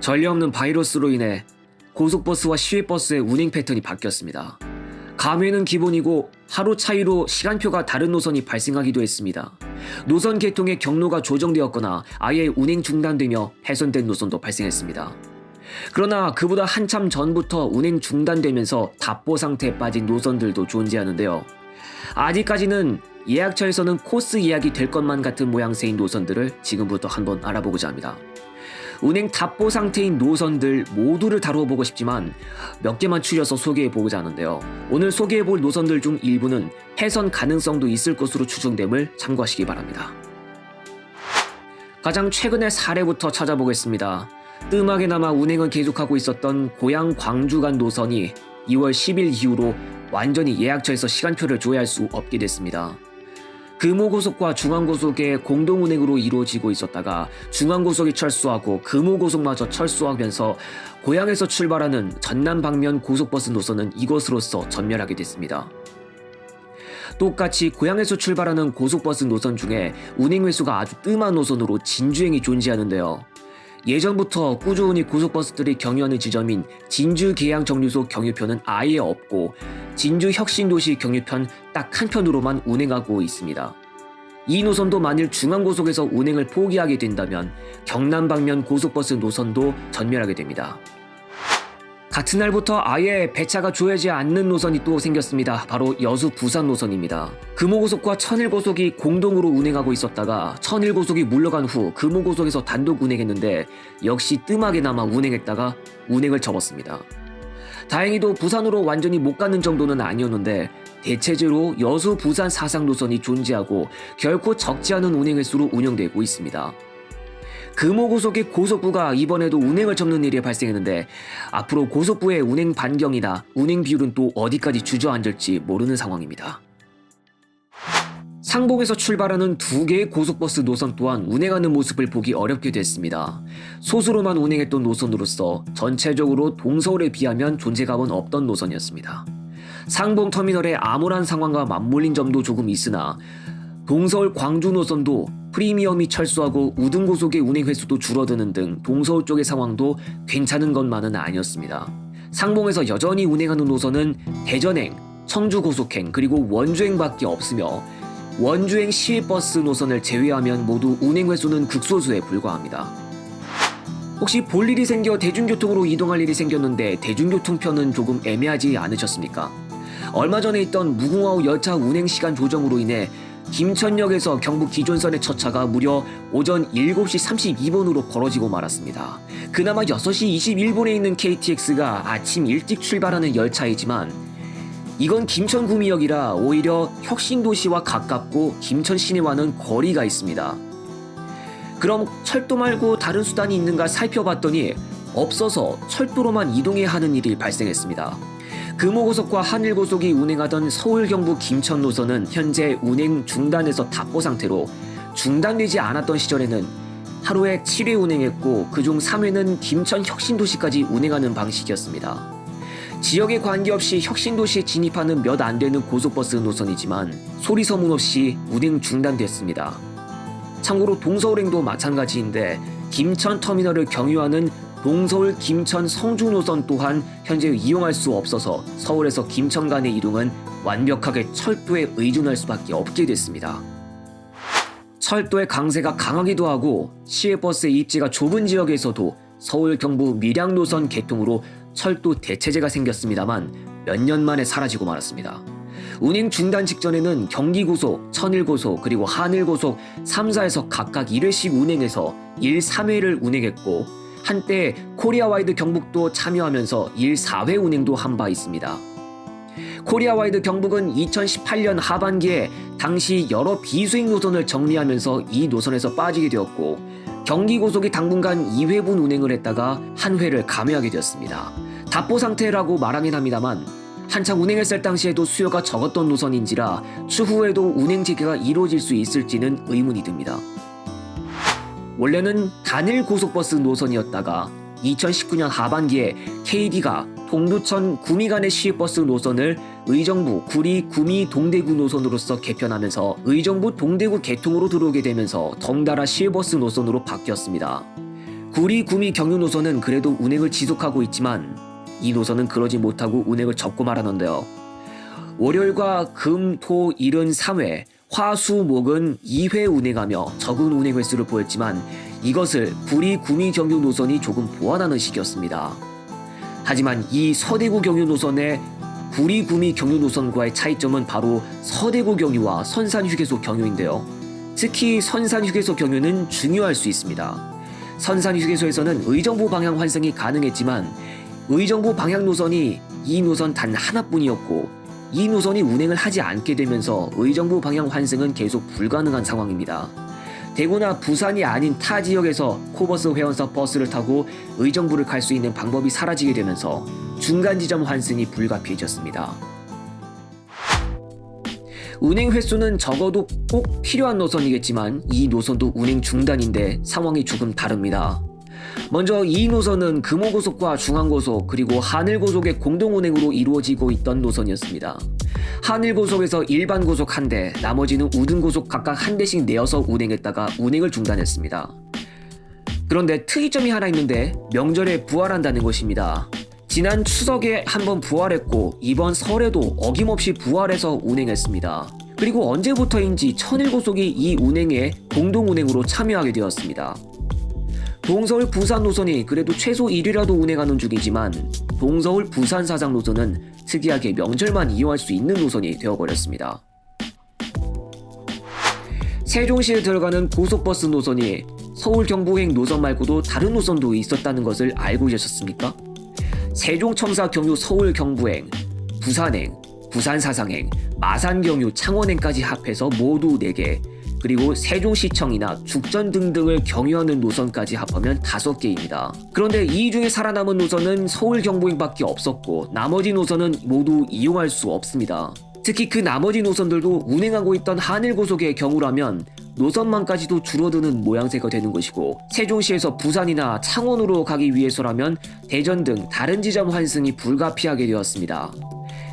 전례 없는 바이러스로 인해 고속버스와 시외버스의 운행 패턴이 바뀌었습니다. 감회는 기본이고 하루 차이로 시간표가 다른 노선이 발생하기도 했습니다. 노선 개통의 경로가 조정되었거나 아예 운행 중단되며 훼손된 노선도 발생했습니다. 그러나 그보다 한참 전부터 운행 중단되면서 답보 상태에 빠진 노선들도 존재하는데요. 아직까지는 예약처에서는 코스 예약이 될 것만 같은 모양새인 노선들을 지금부터 한번 알아보고자 합니다. 운행 답보 상태인 노선들 모두를 다뤄보고 싶지만 몇 개만 추려서 소개해보고자 하는데요. 오늘 소개해볼 노선들 중 일부는 훼손 가능성도 있을 것으로 추정됨을 참고하시기 바랍니다. 가장 최근의 사례부터 찾아보겠습니다. 뜸하게나마 운행은 계속하고 있었던 고양 광주 간 노선이 2월 10일 이후로 완전히 예약처에서 시간표를 조회할 수 없게 됐습니다. 금호고속과 중앙고속의 공동운행으로 이루어지고 있었다가 중앙고속이 철수하고 금호고속마저 철수하면서 고양에서 출발하는 전남 방면 고속버스 노선은 이것으로서 전멸하게 됐습니다. 똑같이 고양에서 출발하는 고속버스 노선 중에 운행 횟수가 아주 뜸한 노선으로 진주행이 존재하는데요. 예전부터 꾸준히 고속버스들이 경유하는 지점인 진주 계양 정류소 경유편은 아예 없고 진주 혁신도시 경유편 딱 한 편으로만 운행하고 있습니다. 이 노선도 만일 중앙고속에서 운행을 포기하게 된다면 경남 방면 고속버스 노선도 전멸하게 됩니다. 같은 날부터 아예 배차가 조회하지 않는 노선이 또 생겼습니다. 바로 여수 부산 노선입니다. 금호고속과 천일고속이 공동으로 운행하고 있었다가 천일고속이 물러간 후 금호고속에서 단독 운행했는데 역시 뜸하게나마 운행했다가 운행을 접었습니다. 다행히도 부산으로 완전히 못 가는 정도는 아니었는데 대체적으로 여수 부산 사상 노선이 존재하고 결코 적지 않은 운행 횟수로 운영되고 있습니다. 금호고속의 고속부가 이번에도 운행을 접는 일이 발생했는데 앞으로 고속부의 운행 반경이나 운행 비율은 또 어디까지 주저앉을지 모르는 상황입니다. 상봉에서 출발하는 두 개의 고속버스 노선 또한 운행하는 모습을 보기 어렵게 됐습니다. 소수로만 운행했던 노선으로서 전체적으로 동서울에 비하면 존재감은 없던 노선이었습니다. 상봉 터미널의 암울한 상황과 맞물린 점도 조금 있으나 동서울 광주 노선도 프리미엄이 철수하고 우등고속의 운행 횟수도 줄어드는 등 동서울 쪽의 상황도 괜찮은 것만은 아니었습니다. 상봉에서 여전히 운행하는 노선은 대전행, 청주고속행 그리고 원주행밖에 없으며 원주행 시외버스 노선을 제외하면 모두 운행 횟수는 극소수에 불과합니다. 혹시 볼 일이 생겨 대중교통으로 이동할 일이 생겼는데 대중교통편은 조금 애매하지 않으셨습니까? 얼마 전에 있던 무궁화호 열차 운행 시간 조정으로 인해 김천역에서 경북 기존선의 첫차가 무려 오전 7시 32분으로 벌어지고 말았습니다. 그나마 6시 21분에 있는 KTX가 아침 일찍 출발하는 열차이지만 이건 김천구미역이라 오히려 혁신도시와 가깝고 김천 시내와는 거리가 있습니다. 그럼 철도 말고 다른 수단이 있는가 살펴봤더니 없어서 철도로만 이동해야 하는 일이 발생했습니다. 금호고속과 한일고속이 운행하던 서울 경북 김천 노선은 현재 운행 중단에서 답보 상태로 중단되지 않았던 시절에는 하루에 7회 운행했고 그중 3회는 김천 혁신도시까지 운행하는 방식이었습니다. 지역에 관계없이 혁신도시에 진입하는 몇 안 되는 고속버스 노선이지만 소리소문 없이 운행 중단됐습니다. 참고로 동서울행도 마찬가지인데 김천 터미널을 경유하는 동서울 김천 성주 노선 또한 현재 이용할 수 없어서 서울에서 김천 간의 이동은 완벽하게 철도에 의존할 수밖에 없게 됐습니다. 철도의 강세가 강하기도 하고 시외버스의 입지가 좁은 지역에서도 서울 경부 밀양 노선 개통으로 철도 대체제가 생겼습니다만 몇 년 만에 사라지고 말았습니다. 운행 중단 직전에는 경기고속, 천일고속 그리고 한일고속 3사에서 각각 1회씩 운행해서 1, 3회를 운행했고 한때 코리아와이드 경북도 참여하면서 1, 4회 운행도 한 바 있습니다. 코리아와이드 경북은 2018년 하반기에 당시 여러 비수익 노선을 정리하면서 이 노선에서 빠지게 되었고 경기고속이 당분간 2회분 운행을 했다가 한 회를 감회하게 되었습니다. 답보 상태라고 말하긴 합니다만 한창 운행했을 당시에도 수요가 적었던 노선인지라 추후에도 운행 재개가 이루어질 수 있을지는 의문이 듭니다. 원래는 단일 고속버스 노선이었다가 2019년 하반기에 KD가 동두천 구미 간의 시외버스 노선을 의정부, 구리, 구미, 동대구 노선으로서 개편하면서 의정부, 동대구 개통으로 들어오게 되면서 덩달아 시외버스 노선으로 바뀌었습니다. 구리, 구미, 경유 노선은 그래도 운행을 지속하고 있지만 이 노선은 그러지 못하고 운행을 접고 말하는데요. 월요일과 금, 토, 일은 3회, 화, 수, 목은 2회 운행하며 적은 운행 횟수를 보였지만 이것을 구리, 구미, 경유 노선이 조금 보완하는 시기였습니다. 하지만 이 서대구 경유 노선의 구리, 구미, 경유 노선과의 차이점은 바로 서대구 경유와 선산휴게소 경유인데요. 특히 선산휴게소 경유는 중요할 수 있습니다. 선산휴게소에서는 의정부 방향 환승이 가능했지만 의정부 방향 노선이 이 노선 단 하나뿐이었고 이 노선이 운행을 하지 않게 되면서 의정부 방향 환승은 계속 불가능한 상황입니다. 대구나 부산이 아닌 타 지역에서 코버스 회원사 버스를 타고 의정부를 갈 수 있는 방법이 사라지게 되면서 중간 지점 환승이 불가피해졌습니다. 운행 횟수는 적어도 꼭 필요한 노선이겠지만 이 노선도 운행 중단인데 상황이 조금 다릅니다. 먼저 이 노선은 금호고속과 중앙고속 그리고 하늘고속의 공동운행으로 이루어지고 있던 노선이었습니다. 하늘고속에서 일반고속 1대, 나머지는 우등고속 각각 1대씩 내어서 운행했다가 운행을 중단했습니다. 그런데 특이점이 하나 있는데 명절에 부활한다는 것입니다. 지난 추석에 한번 부활했고 이번 설에도 어김없이 부활해서 운행했습니다. 그리고 언제부터인지 천일고속이 이 운행에 공동운행으로 참여하게 되었습니다. 동서울 부산 노선이 그래도 최소 1위라도 운행하는 중이지만 동서울 부산 사상 노선은 특이하게 명절만 이용할 수 있는 노선이 되어버렸습니다. 세종시에 들어가는 고속버스 노선이 서울 경부행 노선 말고도 다른 노선도 있었다는 것을 알고 계셨습니까? 세종 청사 경유 서울 경부행, 부산행, 부산 사상행, 마산 경유 창원행까지 합해서 모두 4개, 그리고 세종시청이나 죽전 등등을 경유하는 노선까지 합하면 5개입니다. 그런데 이 중에 살아남은 노선은 서울 경부행밖에 없었고 나머지 노선은 모두 이용할 수 없습니다. 특히 그 나머지 노선들도 운행하고 있던 하늘고속의 경우라면 노선망까지도 줄어드는 모양새가 되는 것이고 세종시에서 부산이나 창원으로 가기 위해서라면 대전 등 다른 지점 환승이 불가피하게 되었습니다.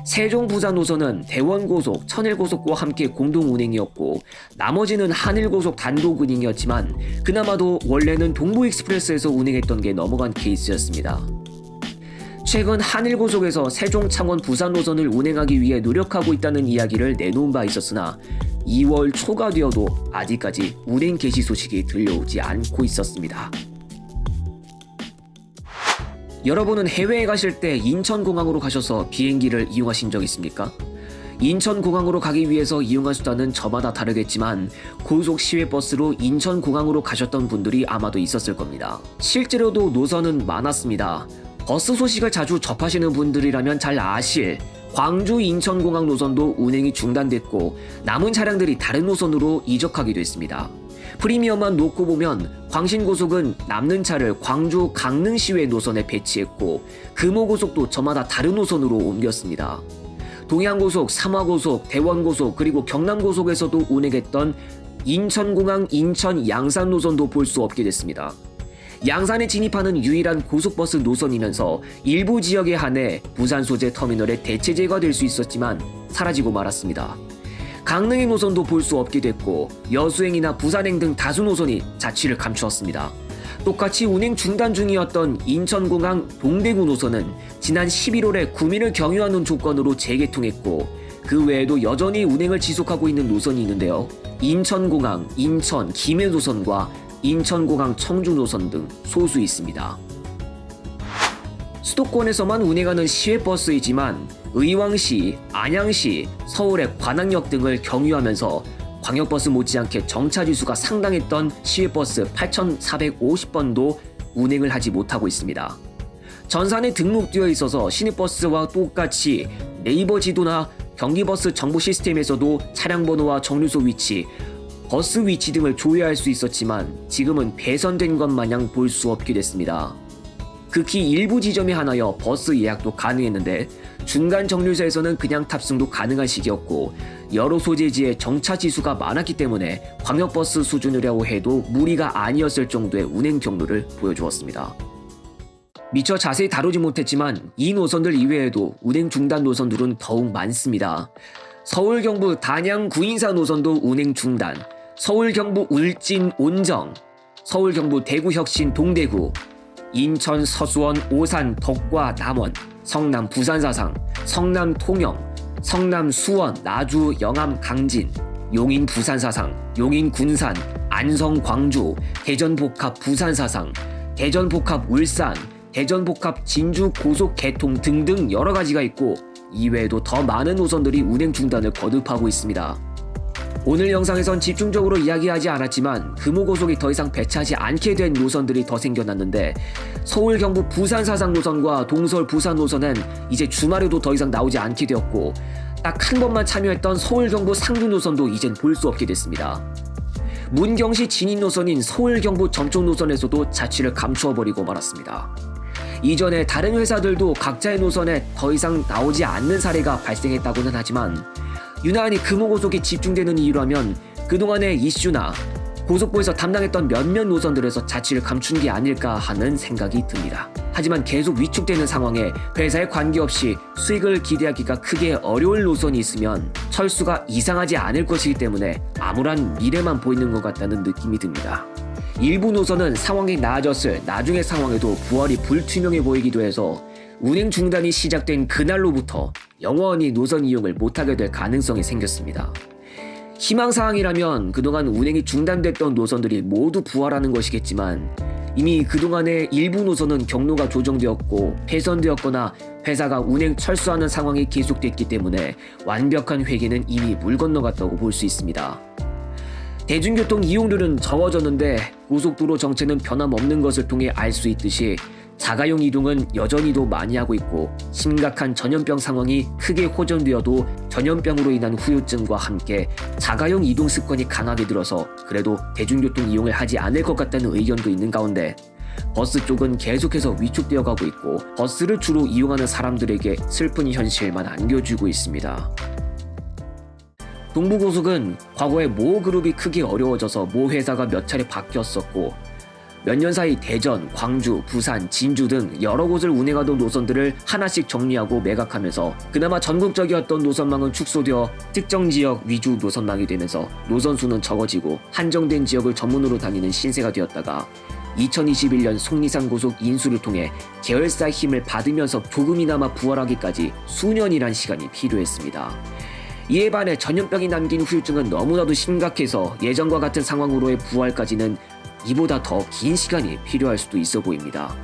세종 부산 노선은 대원고속, 천일고속과 함께 공동 운행이었고 나머지는 하늘고속 단독 운행이었지만 그나마도 원래는 동부익스프레스에서 운행했던 게 넘어간 케이스였습니다. 최근 하늘고속에서 세종, 창원, 부산 노선을 운행하기 위해 노력하고 있다는 이야기를 내놓은 바 있었으나 2월 초가 되어도 아직까지 운행 개시 소식이 들려오지 않고 있었습니다. 여러분은 해외에 가실 때 인천공항으로 가셔서 비행기를 이용하신 적 있습니까? 인천공항으로 가기 위해서 이용한 수단은 저마다 다르겠지만 고속 시외버스로 인천공항으로 가셨던 분들이 아마도 있었을 겁니다. 실제로도 노선은 많았습니다. 버스 소식을 자주 접하시는 분들이라면 잘 아실 광주 인천공항 노선도 운행이 중단됐고 남은 차량들이 다른 노선으로 이적하게 됐습니다. 프리미엄만 놓고 보면 광신고속은 남는 차를 광주 강릉시외 노선에 배치했고 금호고속도 저마다 다른 노선으로 옮겼습니다. 동양고속, 삼화고속, 대원고속 그리고 경남고속에서도 운행했던 인천공항 인천 양산 노선도 볼 수 없게 됐습니다. 양산에 진입하는 유일한 고속버스 노선이면서 일부 지역에 한해 부산 소재 터미널의 대체제가 될 수 있었지만 사라지고 말았습니다. 강릉행 노선도 볼 수 없게 됐고 여수행이나 부산행 등 다수 노선이 자취를 감추었습니다. 똑같이 운행 중단 중이었던 인천공항 동대구 노선은 지난 11월에 구민을 경유하는 조건으로 재개통했고 그 외에도 여전히 운행을 지속하고 있는 노선이 있는데요. 인천공항, 인천, 김해 노선과 인천공항 청주 노선 등 소수 있습니다. 수도권에서만 운행하는 시외버스이지만 의왕시, 안양시, 서울의 관악역 등을 경유하면서 광역버스 못지않게 정차지수가 상당했던 시외버스 8,450번도 운행을 하지 못하고 있습니다. 전산에 등록되어 있어서 시내버스와 똑같이 네이버 지도나 경기버스 정보 시스템에서도 차량 번호와 정류소 위치, 버스 위치 등을 조회할 수 있었지만 지금은 배선된 것 마냥 볼 수 없게 됐습니다. 극히 일부 지점에 한하여 버스 예약도 가능했는데 중간 정류소에서는 그냥 탑승도 가능한 시기였고 여러 소재지에 정차 지수가 많았기 때문에 광역버스 수준이라고 해도 무리가 아니었을 정도의 운행 경로를 보여주었습니다. 미처 자세히 다루지 못했지만 이 노선들 이외에도 운행 중단 노선들은 더욱 많습니다. 서울 경부 단양 구인사 노선도 운행 중단, 서울 경부 울진 온정, 서울 경부 대구 혁신 동대구, 인천 서수원 오산 덕과 남원, 성남 부산 사상, 성남 통영, 성남 수원 나주 영암 강진, 용인 부산 사상, 용인 군산, 안성 광주, 대전 복합 부산 사상, 대전 복합 울산, 대전 복합 진주 고속 개통 등등 여러 가지가 있고, 이외에도 더 많은 노선들이 운행 중단을 거듭하고 있습니다. 오늘 영상에선 집중적으로 이야기하지 않았지만 금호고속이 더 이상 배차하지 않게 된 노선들이 더 생겨났는데, 서울 경부 부산 사상 노선과 동서울 부산 노선은 이제 주말에도 더 이상 나오지 않게 되었고, 딱 한 번만 참여했던 서울 경부 상주 노선도 이젠 볼 수 없게 됐습니다. 문경시 진입 노선인 서울 경부 점쪽 노선에서도 자취를 감추어버리고 말았습니다. 이전에 다른 회사들도 각자의 노선에 더 이상 나오지 않는 사례가 발생했다고는 하지만, 유난히 금호고속이 집중되는 이유라면 그동안의 이슈나 고속부에서 담당했던 몇몇 노선들에서 자취를 감춘 게 아닐까 하는 생각이 듭니다. 하지만 계속 위축되는 상황에 회사에 관계없이 수익을 기대하기가 크게 어려울 노선이 있으면 철수가 이상하지 않을 것이기 때문에 암울한 미래만 보이는 것 같다는 느낌이 듭니다. 일부 노선은 상황이 나아졌을 나중의 상황에도 부활이 불투명해 보이기도 해서 운행 중단이 시작된 그날로부터 영원히 노선 이용을 못하게 될 가능성이 생겼습니다. 희망사항이라면 그동안 운행이 중단됐던 노선들이 모두 부활하는 것이겠지만, 이미 그동안의 일부 노선은 경로가 조정되었고 폐선되었거나 회사가 운행 철수하는 상황이 계속됐기 때문에 완벽한 회계는 이미 물 건너갔다고 볼 수 있습니다. 대중교통 이용률은 적어졌는데 고속도로 정체는 변함없는 것을 통해 알 수 있듯이 자가용 이동은 여전히도 많이 하고 있고, 심각한 전염병 상황이 크게 호전되어도 전염병으로 인한 후유증과 함께 자가용 이동 습관이 강하게 들어서 그래도 대중교통 이용을 하지 않을 것 같다는 의견도 있는 가운데, 버스 쪽은 계속해서 위축되어 가고 있고 버스를 주로 이용하는 사람들에게 슬픈 현실만 안겨주고 있습니다. 동부고속은 과거에 모 그룹이 크게 어려워져서 모 회사가 몇 차례 바뀌었었고, 몇 년 사이 대전, 광주, 부산, 진주 등 여러 곳을 운행하던 노선들을 하나씩 정리하고 매각하면서 그나마 전국적이었던 노선망은 축소되어 특정 지역 위주 노선망이 되면서 노선 수는 적어지고 한정된 지역을 전문으로 다니는 신세가 되었다가 2021년 속리산 고속 인수를 통해 계열사 힘을 받으면서 조금이나마 부활하기까지 수년이란 시간이 필요했습니다. 이에 반해 전염병이 남긴 후유증은 너무나도 심각해서 예전과 같은 상황으로의 부활까지는 이보다 더 긴 시간이 필요할 수도 있어 보입니다.